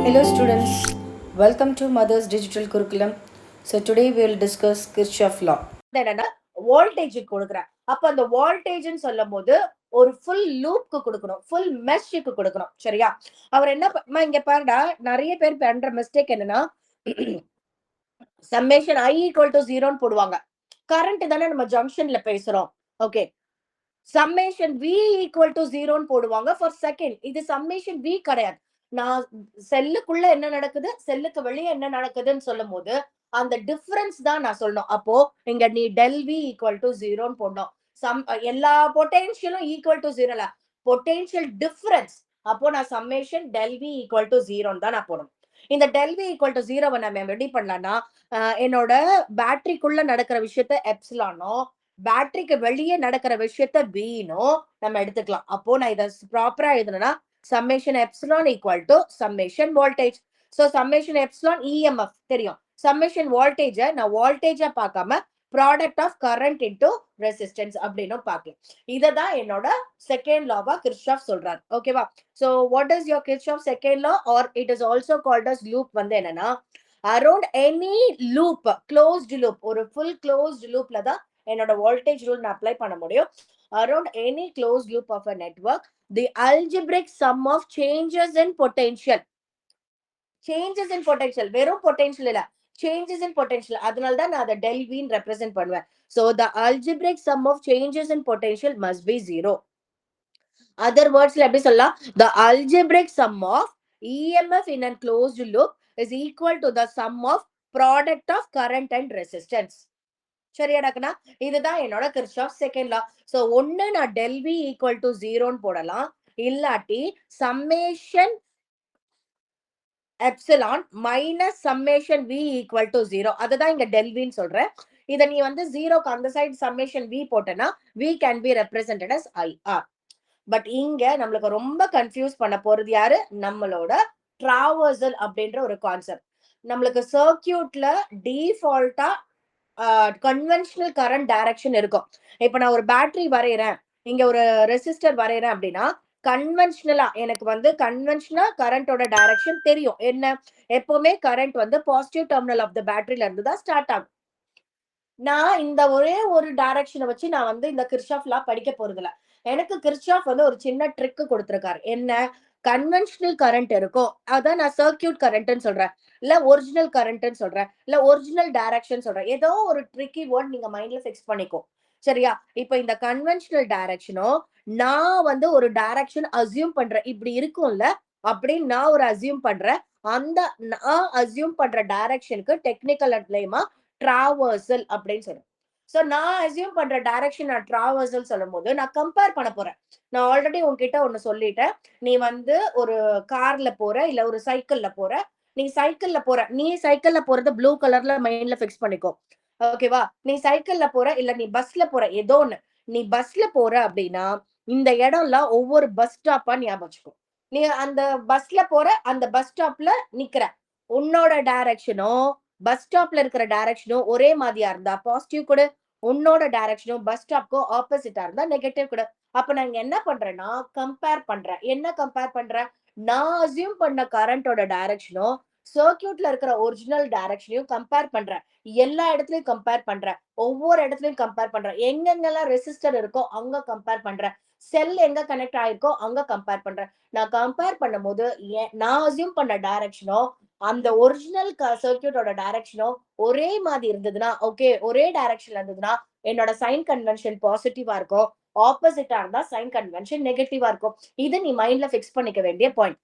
Hello students, welcome to Mother's Digital Curriculum. So today we will discuss Kirchhoff law. என்னன்னா voltage கொடுக்குறேன். அப்ப அந்த வோல்டேஜ்னு சொல்லும் போது ஒரு ஃபுல் லூப்க்கு கொடுக்கணும், ஃபுல் மெஷ்க்கு கொடுக்கணும். சரியா? அவர் என்ன இங்க பாருடா, நிறைய பேர் பண்ற மிஸ்டேக் என்னன்னா சம்மேஷன் I ஈக்குவல் டு 0 போடுவாங்க. கரண்ட் தானே நம்ம ஜங்ஷன்ல பேசுறோம். Okay, summation V equal to 0 போடுவாங்க ஃபார் செகண்ட். இது சம்மேஷன் V கிடையாது. நான் செல்லுக்குள்ள என்ன நடக்குது, செல்லுக்கு வெளியே என்ன நடக்குதுன்னு சொல்லும் போது அந்த டிஃபரன்ஸ் தான் நான் சொல்லணும். அப்போ இங்க நீ டெல் V ஈக்குவல் டு 0 போடணும். எல்லா பொட்டென்ஷியலும் ஈக்குவல் டு 0 இல்ல, பொட்டென்ஷியல் டிஃபரன்ஸ். அப்போ நான் summation del V equal to 0 தான் நான் போடணும். இந்த டெல் V ஈக்குவல் டு 0 நம்ம ரெடி பண்ணலாம்னா என்னோட பேட்டரிக்குள்ள நடக்கிற விஷயத்த எப்சிலானோ, பேட்டரிக்கு வெளியே நடக்கிற விஷயத்த பீனோ நம்ம எடுத்துக்கலாம். அப்போ நான் இதை ப்ராப்பரா எழுதுனா summation epsilon equal to summation voltage. So summation epsilon EMF தெரியும். சம்மேஷன் வோல்டேஜ நான் வோல்டேஜா பார்க்காம product of current into resistance அப்படின்னு பார்க்கலாம். இததான் என்னோட செகண்ட் லாவா கிர்ச்சாஃப் சொல்றாரு. ஓகேவா? So what is your Kirchhoff second law or it is also called as loop வந்து என்னன்னா around any loop, closed loop, ஒரு ஃபுல் க்ளோஸ்ட் லூப்ல தான் என்னோட வோல்டேஜ் ரூல் நான் அப்ளை பண்ண முடியும். Around any closed loop of a network the algebraic sum of changes in potential, changes in potential, வெறும் பொட்டென்ஷியல் இல்ல, சேஞ்சஸ் இன் பொட்டென்ஷியல். அதனால தான் நான் அதை டெல் வின்னு ரெப்ரசென்ட் பண்ணுவேன். So the algebraic sum of changes in potential must be 0. Other வேர்ட்ஸ்ல எப்படி சொல்லலாம், the algebraic sum of EMF in a closed loop is equal to the sum of product of current and resistance. சரியாடாக்கனா? இதுதான் என்னோட Kirchhoff second லா. So ஒன்னு நான் del V equal to 0 போடலாம், இல்லாட்டி summation epsilon minus summation V equal to 0. அதுதான் இங்க del வின்னு சொல்றேன். இதை நீ வந்து 0க்கு அந்த சைடு சம்மேஷன் V போட்டனா V can be represented as IR. But இங்க நம்மளுக்கு ரொம்ப கன்ஃபியூஸ் பண்ண போறது யாரு, நம்மளோட டிராவர்சல் அப்படின்ற ஒரு கான்செப்ட். நம்மளுக்கு சர்க்கியூட்ல டிஃபால்ட்டா கன்வென்ஷனல் கரண்ட் டைரக்ஷன் இருக்கும். இப்ப நான் ஒரு பேட்டரி வரைகிறேன், இங்க ஒரு ரெசிஸ்டர் வரைகிறேன் அப்படின்னா கன்வென்ஷனலா எனக்கு வந்து கன்வென்ஷனா கரண்டோட டைரக்ஷன் தெரியும். என்ன, எப்பவுமே கரண்ட் வந்து பாசிட்டிவ் டெர்மினல் ஆஃப் த பேட்டரியில இருந்து தான் ஸ்டார்ட் ஆகும். நான் இந்த ஒரே ஒரு டைரக்ஷனை வச்சு நான் வந்து இந்த கிர்ச்சாஃப் லா படிக்க போறது இல்ல. எனக்கு கிர்ச்சாஃப் வந்து ஒரு சின்ன ட்ரிக் கொடுத்திருக்காரு. என்ன, கன்வென்ஷனல் கரண்ட் இருக்கும், அதான் நான் சர்க்கியூட் கரண்ட்னு சொல்றேன், இல்ல ஒரிஜினல் கரண்ட்னு சொல்றேன், இல்ல ஒரிஜினல் டைரக்ஷன் சொல்றேன். ஏதோ ஒரு ட்ரிக்கி வேர்ட் நீங்க மைண்ட்ல ஃபிக்ஸ் பண்ணிக்கோ. சரியா? இப்ப இந்த கன்வென்ஷனல் டைரக்ஷனோ நான் வந்து ஒரு டைரக்ஷன் அசியூம் பண்றேன், இப்படி இருக்கும்ல அப்படின்னு நான் ஒரு அசியூம் பண்றேன். அந்த நான் அசியூம் பண்ற டைரக்ஷனுக்கு டெக்னிக்கல் நேமா டிராவர்சல் அப்படின்னு சொல்றேன். சோ நான் அசியூம் பண்ற டைரக்ஷன் நான் டிராவர்சல் சொல்லும் போது நான் கம்பேர் பண்ண போறேன். நான் ஆல்ரெடி உன்கிட்ட ஒன்னு சொல்லிட்டேன். நீ வந்து ஒரு கார்ல போற, இல்ல ஒரு சைக்கிள்ல போற. நீ சைக்கிள்ல போற, நீ சைக்கிள்ல போறது ப்ளூ கலர்ல மைண்ட்ல ஃபிக்ஸ் பண்ணிக்கோ. ஓகேவா? நீ சைக்கிள்ல போற, இல்ல நீ பஸ்ல போற, ஏதோ ஒண்ணு. நீ பஸ்ல போற அப்படின்னா இந்த இடம்லாம் ஒவ்வொரு பஸ் ஸ்டாப்பா ஞாபகம் வச்சுக்கோ. நீ அந்த பஸ்ல போற, அந்த பஸ் ஸ்டாப்ல நிக்கிற, உன்னோட டைரக்ஷனும் பஸ் ஸ்டாப்ல இருக்கிற டைரக்ஷனும் ஒரே மாதிரியா இருந்தா பாசிட்டிவ் கூட, உன்னோட டைரக்ஷனும் பஸ் ஸ்டாப்க்கு ஆப்போசிட்டா இருந்தா நெகட்டிவ் கூட. அப்ப நான் என்ன பண்றேன்னா கம்பேர் பண்றேன். என்ன கம்பேர் பண்றேன், நான் அசியூம் பண்ண கரண்டோட டைரக்ஷனும் சர்க்கியூட்ல இருக்கிற ஒரிஜினல் டைரக்ஷனையும் கம்பேர் பண்றேன். எல்லா இடத்துலயும் கம்பேர் பண்றேன், ஒவ்வொரு இடத்துலயும் கம்பேர் பண்றேன், எங்கெங்கெல்லாம் ரெசிஸ்டர் இருக்கோ அங்க கம்பேர் பண்றேன், செல் எங்க கனெக்ட் ஆயிருக்கோ அங்க கம்பேர் பண்றேன். நான் கம்பேர் பண்ணும் போது நான் அசியூம் பண்ண டைரக்ஷனோ அந்த ஒரிஜினல் சர்க்கியூட்டோட டைரக்ஷனோ ஒரே மாதிரி இருந்ததுன்னா, ஓகே, ஒரே டைரக்ஷன்ல இருந்ததுன்னா என்னோட சைன் கன்வென்ஷன் பாசிட்டிவா இருக்கும், ஆப்போசிட்டா இருந்தா சைன் கன்வென்ஷன் நெகட்டிவா இருக்கும். இது நீ மைண்ட்ல ஃபிக்ஸ் பண்ணிக்க வேண்டிய பாயிண்ட்.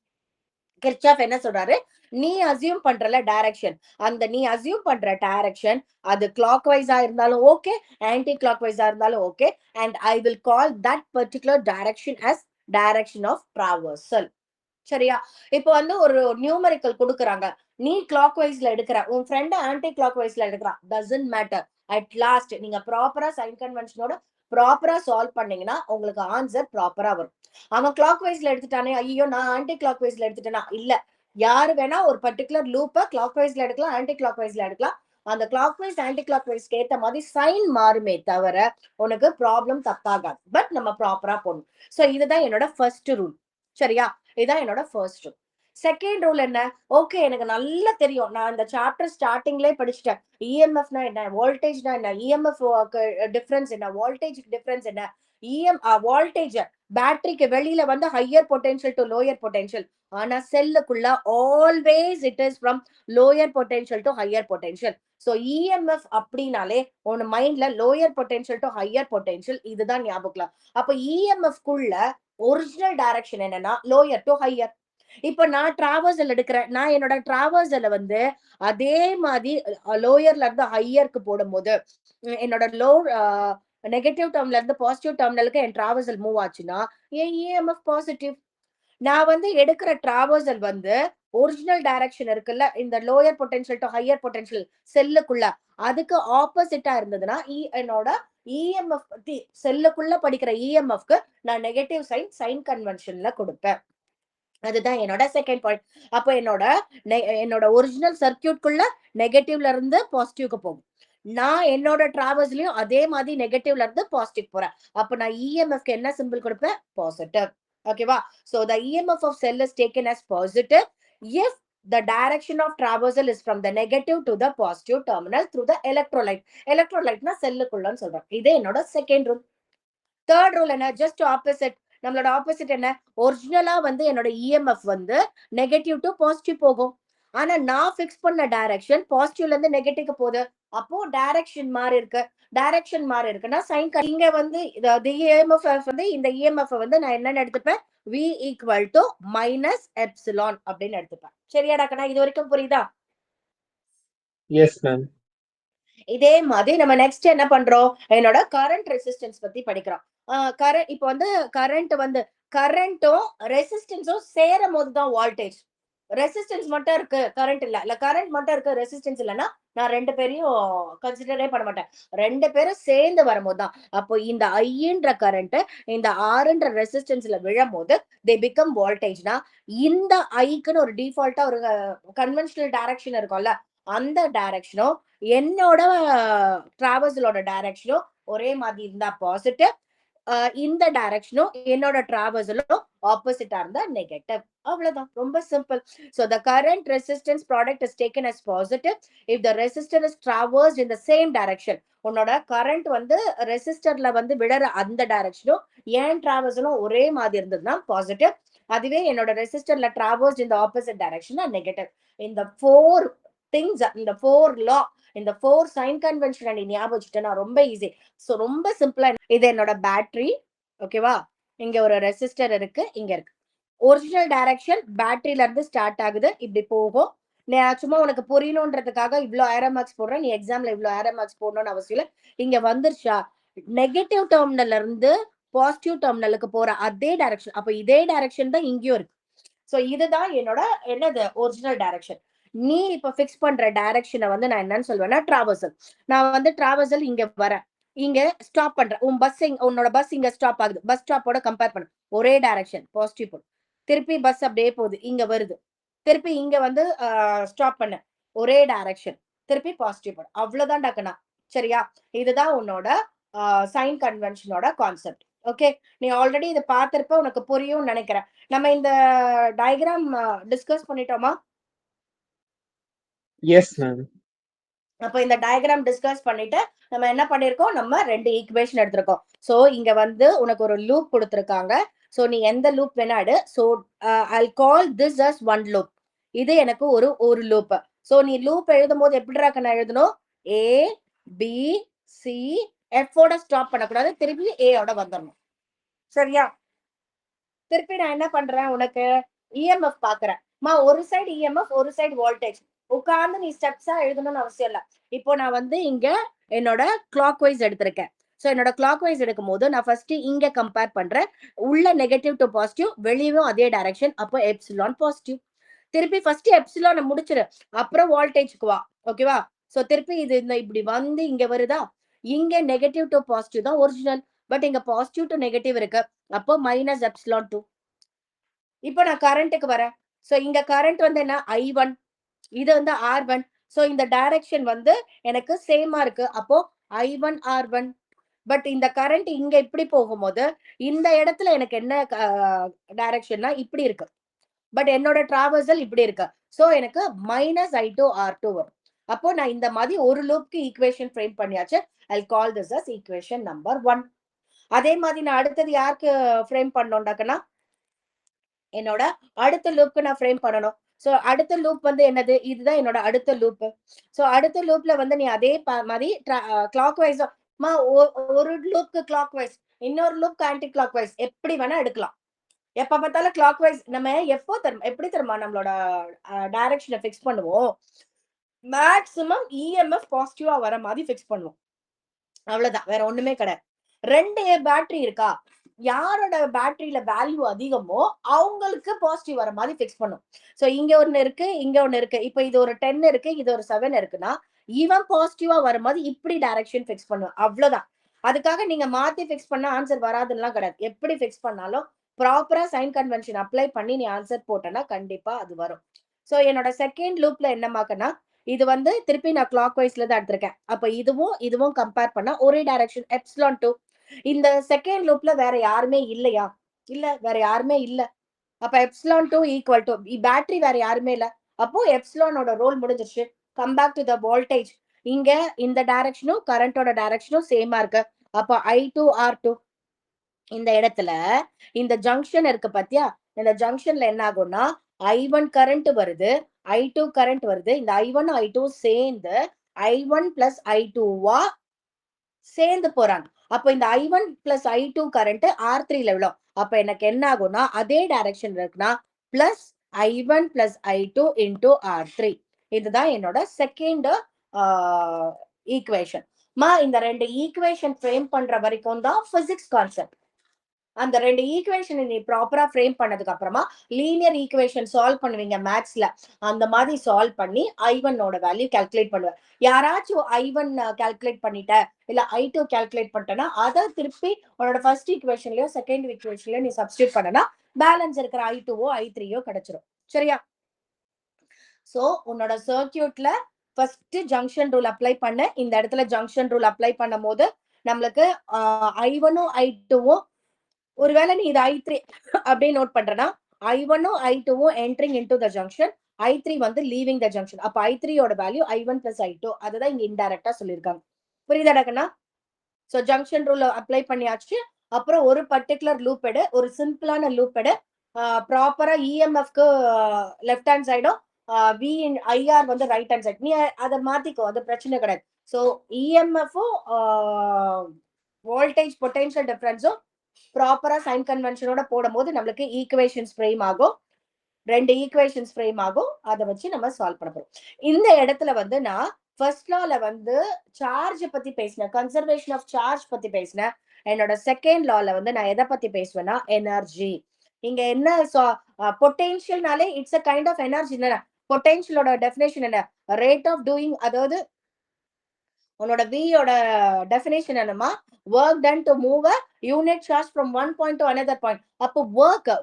கிர்ச்சாஃப் என்ன சொல்றாரு, நீ அசியூம் பண்றல டைரக்ஷன், அந்த நீ அசியூம் பண்ற டைரக்ஷன் அது கிளாக் வைஸா இருந்தாலும் ஓகே, ஆன்டி கிளாக் வைஸா இருந்தாலும் okay, and I will call that particular direction as direction of traversal. சரியா? இப்போ வந்து ஒரு நியூமரிக்கல் கொடுக்குறாங்க, நீ கிளாக் வைஸ்ல எடுக்கிற, உன் ஃப்ரெண்ட் ஆன்டி கிளாக் வைஸ்ல எடுக்கிறான், டசன்ட் மேட்டர். அட் லாஸ்ட் நீங்க ப்ராப்பரா சைன் கன்வென்ஷனோட ப்ராப்பரா சால்வ் பண்ணீங்கன்னா உங்களுக்கு ஆன்சர் ப்ராப்பரா வரும். அவன் கிளாக் வைஸ்ல எடுத்துட்டானே, ஐயோ நான் ஆன்டி கிளாக் வைஸ்ல எடுத்துட்டேனா, இல்ல, யாரு வேணா ஒரு பர்டிகுலர் லூப்ப கிளாக் வைஸ்ல எடுக்கலாம், ஆன்டி கிளாக் வைஸ்ல எடுக்கலாம். அந்த கிளாக் வைஸ் ஆன்டி கிளாக் வைஸ்க்கு ஏத்த மாதிரி சைன் மாறுமே தவிர உனக்கு ப்ராப்ளம் தப்பாகாது. பட் நம்ம ப்ராப்பரா போடணும். சோ இதுதான் என்னோட ஃபர்ஸ்ட் ரூல். சரியா? இதான் என்னோட ஃபர்ஸ்ட் ரூல். செகண்ட் ரூல் என்ன? ஓகே, எனக்கு நல்லா தெரியும். நான் இந்த சாப்டர் ஸ்டார்டிங்லயே படிச்சுட்டேன். இஎம்எஃப்னா என்ன? வோல்டேஜ்னா என்ன? இஎம்எஃப் டிஃபரன்ஸ் என்ன? வோல்டேஜ் டிஃபரன்ஸ் என்ன? வோல்டேஜ் பேட்டரிக்கு வெளியில வந்து higher potential to lower potential. ஆனா செல்லுக்குள்ள always it is from lower potential to higher potential. So EMF அப்படினாலே உன் மைண்ட்ல lower potential to higher potential இதுதான் ஞாபகம். அப்ப இஎம்எஃப் குள்ள ஒரிஜினல் டைரக்ஷன் என்னன்னா லோயர் டு ஹையர். இப்ப நான் டிராவர்சல் எடுக்கிறேன். நான் என்னோட டிராவர்சல வந்து அதே மாதிரி லோயர்ல இருந்து ஹையருக்கு போடும்போது என்னோட நெகட்டிவ் டேர்ம்ல இருந்து பாசிட்டிவ் டேர்மினலுக்கு என் டிராவர்சல் மூவ் ஆச்சுன்னா என் இஎம்எஃப் பாசிட்டிவ். நான் வந்து எடுக்கிற டிராவர்சல் வந்து ஒரிஜினல் டைரக்ஷன் இருக்குல்ல, இந்த lower potential to higher potential செல்லுக்குள்ள அதுக்கு ஆப்போசிட்டா இருந்ததுன்னா என்னோட இஎம்எஃப் செல்லுக்குள்ள படிக்கிற இஎம்எஃப்க்கு நான் நெகட்டிவ் சைன் கன்வென்ஷன்ல கொடுப்பேன். அதுதான் என்னோட செகண்ட் பாயிண்ட். அப்போ என்னோட ஒரிஜினல் சர்க்கியூட்குள்ள நெகட்டிவ்ல இருந்து பாசிட்டிவ்க்கு போகும். நான் என்னோட டிராவல்ஸ்லயும் அதே மாதிரி நெகட்டிவ்ல இருந்து பாசிட்டிவ் போறேன். அப்ப நான் இஎம்எஃப்க்கு என்ன சிம்பிள் கொடுப்பேன்? பாசிட்டிவ். ஓகேவா? So the EMF of cell is taken as positive if the direction of traversal is from the negative to the positive terminal through the electrolyte. Electrolyteனா செல்லுக்குள்ளன்னு சொல்றேன். இதே என்னோட செகண்ட் ரூல். தேர்ட் ரூல் என்ன? Just opposite. நம்மளோட opposite என்ன? ஒரிஜினலா வந்து என்னோட EMF வந்து நெகட்டிவ் டு பாசிட்டிவ் போகும். ஆனா நான் பிக்ஸ் பண்ண டைரக்ஷன் பாசிட்டிவ்ல இருந்து நெகட்டிவ்க்கு போகுது. அப்போ டைரக்ஷன் மாறி இருக்கு. டைரக்ஷன் மாறி இருக்குன்னா சைன் இங்க வந்து இஎம்எஃப் வந்து இந்த இஎம்எஃப் வந்து நான் என்னன்னு எடுத்துப்பேன்? V equal to minus epsilon அப்படின்னு எடுத்துப்பேன். சரியாடா கண்ணா? இது வரைக்கும் புரியுதா? Yes ma'am. இதே மாதிரி நம்ம நெக்ஸ்ட் என்ன பண்றோம்? என்னோட கரண்ட் ரெசிஸ்டன்ஸ் பத்தி படிக்கிறோம். இப்போ வந்து கரண்ட்டும் ரெசிஸ்டன்ஸும் சேரும் போதுதான் வோல்டேஜ். ரெசிஸ்டன்ஸ் மட்டும் இருக்கு, கரண்ட் இல்ல கரண்ட் மட்டும் இருக்கு, ரெசிஸ்டன்ஸ் இல்லைன்னா நான் ரெண்டு பேரையும் கன்சிடரே பண்ண மாட்டேன். ரெண்டு பேரும் சேர்ந்து வரும்போது தான். அப்போ இந்த ஐன்ற கரண்ட் இந்த ஆர்ன்ற ரெசிஸ்டன்ஸ்ல விழும்போது தே பிகம் வோல்டேஜ்னா இந்த ஐக்குன்னு ஒரு டிஃபால்ட்டா ஒரு கன்வென்ஷனல் டைரக்ஷன் இருக்கும்ல, அந்த டைரக்ஷனும் என்னோட டிராவல்ஸலோட டைரக்ஷனும் ஒரே மாதிரி இருந்தா பாசிட்டிவ், இந்த டைரக்ஷனும் என்னோட டிராவல்ஸலும் ஆப்போசிட்டா இருந்தா நெகட்டிவ். அவ்வளவுதான், ரொம்ப simple. So the current resistance product is taken as positive if the resistor is traversed in the same direction. உன்னோட கரண்ட் வந்து ரெசிஸ்டர்ல வந்து விழற அந்த டைரக்ஷனும் ஏன் டிராவல்ஸலும் ஒரே மாதிரி இருந்ததுன்னா பாசிட்டிவ். அதுவே என்னோட ரெசிஸ்டர்ல டிராவர்ஸ்ட் இந்த ஆப்போசிட் டைரக்ஷன் நெகட்டிவ். இந்த ஃபோர் திங்ஸ், இந்த ஃபோர் லா, இந்த ஃபோர் சைன் கன்வென்ஷன் நீ ஞாபகம் வச்சுட்டேன்னா ரொம்ப ஈஸி. ஸோ ரொம்ப சிம்பிளா இது என்னோட பேட்டரி. ஓகேவா? இங்க ஒரு ரெசிஸ்டர் இருக்கு, இங்க இருக்கு. ஒரிஜினல் டைரக்ஷன் பேட்டரியில இருந்து ஸ்டார்ட் ஆகுது, இப்படி போகும். நான் சும்மா உனக்கு புரியணுன்றதுக்காக இவ்வளவு ஆரோ மார்க்ஸ் போடுறேன். நீ எக்ஸாம்ல இவ்வளவு ஆரோ மார்க்ஸ் போடணும்னு அவசியம் இல்லை. இங்க வந்துருச்சா? நெகட்டிவ் டெர்மினல்ல இருந்து பாசிட்டிவ் டெர்மினலுக்கு போற அதே டைரக்ஷன். அப்ப இதே டைரக்ஷன் தான் இங்கேயும் இருக்கு. சோ இதுதான் என்னோட என்னது ஒரிஜினல் டைரக்ஷன். நீ இப்ப பிக்ஸ் பண்ற டைரக்ஷனை வந்து நான் என்னன்னு சொல்வேன்னா டிராவர்சல். நான் வந்து டிராவர்சல் இங்க வரேன், இங்க ஸ்டாப் பண்றேன். உன்னோட பஸ் இங்க ஸ்டாப் ஆகுது. பஸ் ஸ்டாப்போட கம்பேர் பண்ணு. ஒரே டைரக்ஷன் பாசிட்டிவ் போடு. திருப்பி பஸ் அப்படியே போகுது, இங்க வருது. திருப்பி இங்க வந்து ஸ்டாப் பண்ண, ஒரே டைரக்ஷன். திருப்பி பாசிட்டிவ் போடு. அவ்வளவுதான் டக்குனா. சரியா? இதுதான் உன்னோட சைன் கன்வென்ஷனோட கான்செப்ட். ஓகே, நீ ஆல்ரெடி இதை பார்த்திருப்ப, உனக்கு புரியும் நினைக்கிறேன். நம்ம இந்த டயக்ராம் டிஸ்கஸ் பண்ணிட்டோமா? Yes ma'am. அப்ப இந்த டயக்ராம் டிஸ்கஸ் பண்ணிட்டு நம்ம என்ன பண்ணிருக்கோம்? நம்ம ரெண்டு ஈக்குவேஷன் எடுத்திருக்கோம். சோ இங்க வந்து உனக்கு ஒரு லூப் கொடுத்திருக்காங்க. சோ நீ எந்த லூப் வேணா எடு. So I'll call this as one loop. இது எனக்கு ஒரு லூப். சோ நீ லூப் எழுதும் போது எப்படி நான் எழுதணும்? A B C F ஓட ஸ்டாப் பண்ணக்கூடாது, திருப்பி A ஓட வந்துடணும். சரியா? திருப்பி நான் என்ன பண்றேன்? உனக்கு இஎம்எஃப் பாக்குறேன். ஒரு சைடு இஎம்எஃப், ஒரு சைடு வோல்டேஜ். உட்கார்ந்து நீ ஸ்டெப்ஸா எழுதணும்னு அவசியம் இல்ல. இப்போ நான் வந்து இங்க என்னோட கிளாக் வைஸ் எடுத்திருக்கேன். சோ என்னோட கிளாக் வைஸ் எடுக்கும் போது நான் ஃபர்ஸ்ட் இங்க கம்பேர் பண்றேன். உள்ள நெகட்டிவ் டு பாசிட்டிவ், வெளியும் அதே டைரக்ஷன். அப்போ எப்சிலான் பாசிட்டிவ். திருப்பி ஃபர்ஸ்ட் எப்சிலான் முடிச்சிரு, அப்புறம் வோல்டேஜ்க்கு வா. ஓகேவா? சோ திருப்பி இது இப்படி வந்து இங்க வருதா? இங்க நெகட்டிவ் டு பாசிட்டிவ் தான் ஒரிஜினல், பட் இங்க பாசிட்டிவ் டு நெகட்டிவ் இருக்கு. அப்போ மைனஸ் எப்சிலான் 2. இப்போ நான் கரண்ட்டுக்கு வரேன். சோ இங்க கரண்ட் வந்து என்ன? I1, இது வந்து R1. சோ இந்த டைரக்ஷன் வந்து எனக்கு சேமா இருக்கு. அப்போ I1 R1. பட் இந்த கரண்ட் இங்க இப்படி போகும்போது இந்த இடத்துல எனக்கு என்ன டைரக்ஷன்னா இப்படி இருக்கு. பட் என்னோட டிராவர்சல் இப்படி இருக்கு. சோ எனக்கு -I2R2 வரும். அப்போ நான் இந்த மாதிரி ஒரு லூப்க்கு ஈக்குவேஷன் ஃப்ரேம் பண்ணியாச்சு. I'll call this as equation number 1. அதே மாதிரி நான் அடுத்தது யாருக்கு ஃப்ரேம் பண்ணோம்டாக்கனா என்னோட அடுத்த லூப்க்கு நான் ஃப்ரேம் பண்ணணும். சோ அடுத்த லூப் வந்து என்னது, இதுதான் என்னோட அடுத்த லூப். சோ அடுத்த லூப்ல வந்து நீ அதே மாதிரி கிளாக் வைஸ் ஒரு லூப்க்கு கிளாக் வைஸ், இன்னொரு லூப்க்கு ஆன்டி கிளாக் வைஸ் எப்படி வேணா எடுக்கலாம். எப்ப பார்த்தாலும் கிளாக் வைஸ் நம்ம எப்படி தருமா நம்மளோட டைரக்ஷனை ஃபிக்ஸ் பண்ணுவோம், மேக்ஸிமம் இஎம்எஃப் பாசிட்டிவா வர மாதிரி ஃபிக்ஸ் பண்ணுவோம். அவ்வளவுதான், வேற ஒண்ணுமே கிடையாது. 2 பேட்டரி இருக்கா, யாரோட பேட்டரியில வேல்யூ அதிகமோ அவங்களுக்கு பாசிட்டிவ் வர மாதிரி ஃபிக்ஸ் பண்ணும். சோ இங்க ஒண்ணு இருக்கு, இங்க ஒண்ணு இருக்கு. இப்போ இது ஒரு 10 இருக்கு, இது ஒரு 7 இருக்குன்னா இவன் பாசிட்டிவா வர மாதிரி இப்படி டைரக்ஷன் ஃபிக்ஸ் பண்ணும். அவ்வளவுதான். அதுக்காக நீங்க மாத்தி ஃபிக்ஸ் பண்ண ஆன்சர் வராதுன்னா கிடையாது. எப்படி ஃபிக்ஸ் பண்ணாலும் ப்ராப்பரா சைன் கன்வென்ஷன் அப்ளை பண்ணி நீ ஆன்சர் போட்டனா கண்டிப்பா அது வரும். சோ என்னோட செகண்ட் லூப்ல என்னமாக்கனா, இது வந்து திருப்பி நான் கிளாக் வைஸ்ல தான் எடுத்திருக்கேன். அப்ப இதுவும் கம்பேர் பண்ணா ஒரே டைரக்ஷன் ε2. இந்த செகண்ட் லூப்ல வேற யாருமே இல்லையா? இல்ல, வேற யாருமே இல்ல. அப்ப ε2 ஈக்குவல் டு பேட்டரி, வேற யாருமே இல்ல. அப்போ எப்சிலானோட ரோல் முடிஞ்சிருச்சு. Come back to the voltage. இங்க இந்த டைரக்ஷனும் கரண்டோட டைரக்ஷனும் சேமா இருக்கு. அப்ப I2R2 இந்த இடத்துல இந்த ஜங்ஷன் இருக்கு பாத்தியா, இந்த ஜங்ஷன்ல என்ன ஆகும்னா I1 கரண்ட் வருது, I2 கரண்ட் வருது. இந்த I1 I2 சேர்ந்து I1 பிளஸ் I2வா சேர்ந்து போறாங்க. அப்ப இந்த I1 பிளஸ் I2 கரண்ட் R3ல விழும். அப்ப எனக்கு என்ன ஆகும்னா அதே டைரக்ஷன் இருக்குன்னா plus I1 plus I2 into R3. இதுதான் என்னோட செகண்ட் ஈக்குவேஷன். இந்த 2 ஈக்குவேஷன் ஃப்ரேம் பண்ற வரைக்கும் தான் பிசிக்ஸ் கான்செப்ட். அந்த 2 ஈக்குவேஷன் நீ ப்ராப்பரா ஃப்ரேம் பண்ணதுக்கு அப்புறமா லீனியர் ஈக்குவேஷன் சால்வ் பண்ணுவீங்க மேத்ஸ்ல. அந்த மாதிரி சால்வ் பண்ணி I1 ஓட வேல்யூ கால்குலேட் பண்ணுவேன். யாராச்சும் I1 கால்குலேட் பண்ணிட்ட இல்ல I2 கால்குலேட் பண்ணிட்டனா அதை திருப்பி உன்னோட ஃபர்ஸ்ட் ஈக்குவேஷன்லயோ செகண்ட் ஈக்குவேஷன்லயோ நீ சப்ஸ்டிட்யூட் பண்ணனா பேலன்ஸ் இருக்கிற I2வோ I3யோ கிடைச்சிரும். சரியா? சோ உன்னோட சர்க்யூட்ல ஃபர்ஸ்ட் ஜங்ஷன் ரூல் அப்ளை பண்ண. இந்த இடத்துல ஜங்ஷன் ரூல் அப்ளை பண்ணும் போது நம்மளுக்கு I1ம் I2வும், ஒருவேளை நீ இது I3 அப்படியே நோட் பண்றனா I1ம் I2வும் entering into the junction, I3 வந்து லீவிங் த ஜங்ஷன். அப்ப I3 ஓட வேல்யூ I1 பிளஸ் I2. அதுதான் இங்க இன்டைரக்டா சொல்லியிருக்காங்க. புரியுதாடா? சோ ஜங்ஷன் ரூல் அப்ளை பண்ணியாச்சு. அப்புறம் ஒரு பர்டிகுலர் லூப் எடு, ஒரு சிம்பிளான லூப் எடு. ப்ராப்பரா இஎம்எஃப்க்கு லெஃப்ட் ஹேண்ட் சைடும் வி ஐஆர் வந்து ரைட் ஹேண்ட் சைடு. நீ அதை மாத்திக்கோ, அது பிரச்சனை கிடையாது. சோ இஎம்எஃப்பும் வோல்டேஜ் பொட்டன்ஷியல் டிஃபரன்ஸும் ப்ராப்பரா சைன் கன்வென்ஷனோட போடும் போது நம்மளுக்கு ஈக்குவேஷன்ஸ் ஃப்ரேம் ஆகும். 2 ஈக்குவேஷன்ஸ் ஃப்ரேம் ஆகும். அதை வச்சு நம்ம சால்வ் பண்ண போறோம். இந்த இடத்துல வந்து நான் ஃபர்ஸ்ட் லால வந்து சார்ஜ் பத்தி பேசினேன், கன்சர்வேஷன் ஆஃப் சார்ஜ் பத்தி பேசினேன். என்னோட செகண்ட் லால வந்து நான் எதை பத்தி பேசுவேன்னா எனர்ஜி. இங்க என்ன பொட்டென்ஷியல்னாலே it's a kind of energy. என்ன பொட்டென்ஷியலோட டெஃபினேஷன் என்ன? Rate of doing. அதாவது உன்னோட வியோட டெஃபினேஷன் என்னமா, work done to move a unit charge from one point to another point. அப்போ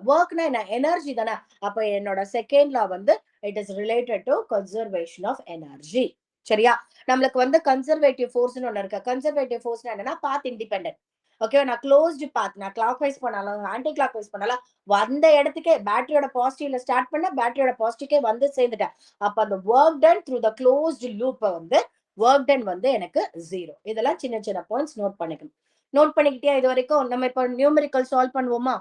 ஒர்க்னா என்ன? எனர்ஜி தானே. அப்ப என்னோட செகண்ட் லா வந்து it is related to conservation of energy. சரியா? நம்மளுக்கு வந்து கன்சர்வேட்டிவ் ஃபோர்ஸ்னு ஒண்ணு இருக்கு. கன்சர்வேட்டிவ் ஃபோர்ஸ் என்னன்னா பாத் இண்டிபெண்டன்ட். ஓகே, நான் க்ளோஸ்டு பாத், நான் கிளாக் வைஸ் பண்ணாலும் ஆன்டி கிளாக் வைஸ் பண்ணாலும் வந்த இடத்துக்கே பேட்டரியோட பாசிட்டிவ்ல ஸ்டார்ட் பண்ண பேட்டரியோட பாசிட்டிவ்க்கே வந்து சேர்ந்துட்டேன். அப்ப அந்த work done through the closed loop வந்து ஒர்க் டன் வந்து எனக்கு 0. இதெல்லாம் சின்ன சின்ன பாயிண்ட்ஸ் நோட் பண்ணிக்கணும். நோட் பண்ணிக்கிட்டே இது வரைக்கும் நம்ம இப்ப நியூமெரிக்கல் சால்வ் பண்ணுவோமா?